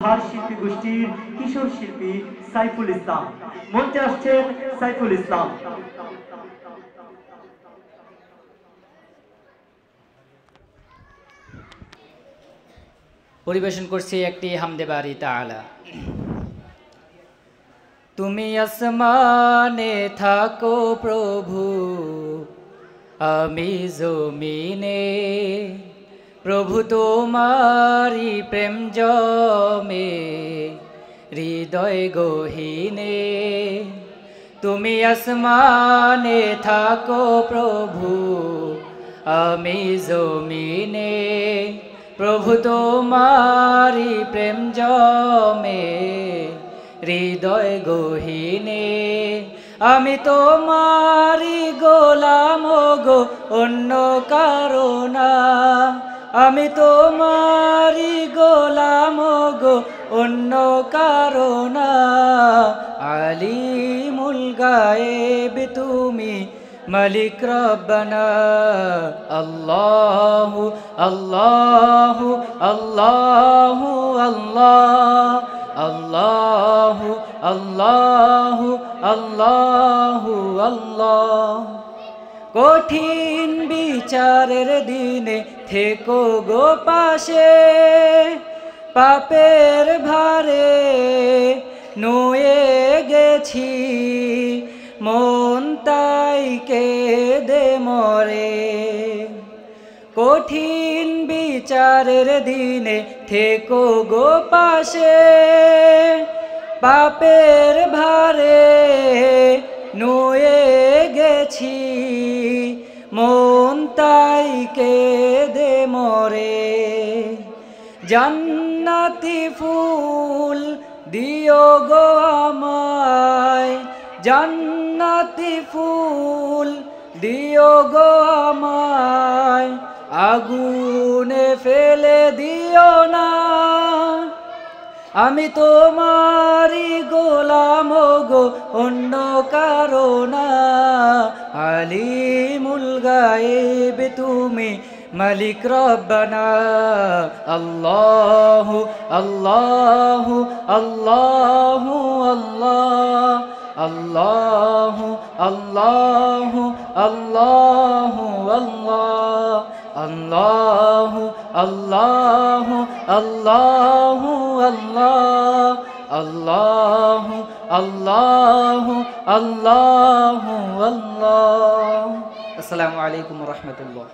হার শিল্পী গোষ্ঠীর কিশোর শিল্পী সাইফুল ইসলাম। মঞ্চে আসছেন সাইফুল ইসলাম। পরিবেশন করছি একটি হামদে বারি তাআলা। তুমি আসমানে থাকো প্রভু, আমি জমিনে, প্রভু তোমারি প্রেম জমে হৃদয় গহীনে। তুমি আসমানে থাকো প্রভু, আমি জমিনে, প্রভু তোমারি প্রেম জমে হৃদয় গহীনে। আমি তোমারি গোলাম গো, অন্য কারো না। আমি তোমারি গোলাম গো, অন্য কারো না। আলিমুল গায়েব তুমি, মালিক রব্বানা। আল্লাহু আল্লাহু আল্লাহু আল্লাহ, আল্লাহু আল্লাহু আল্লাহু আল্লাহ। কঠিন বিচারের দিনে থেকো গো পাশে, পাপের ভারে নুয়ে গেছি, মন তাই কেঁদে মরে। কঠিন বিচারের দিনে থেকো গো পাশে, পাপের ভারে নুয়ে গেছি, মন তাই কেঁদে মরে। জান্নাতি ফুল দিও গো আমায়, জান্নাতি ফুল দিও গো আমায়, আগুনে ফেলে দিও না। আমি তোমারি গোলাম গো, অন্য কারো না। আলিমুল গায়েব তুমি, মালিক রব্বানা। আল্লাহু আল্লাহু আল্লাহু আল্লাহ, আল্লাহু আল্লাহু আল্লাহু আল্লাহ, আল্লাহু আল্লাহু আল্লাহু আল্লাহ, আল্লাহু আল্লাহু আল্লাহু আল্লাহ। আসসালামু আলাইকুম ওয়া রাহমাতুল্লাহ।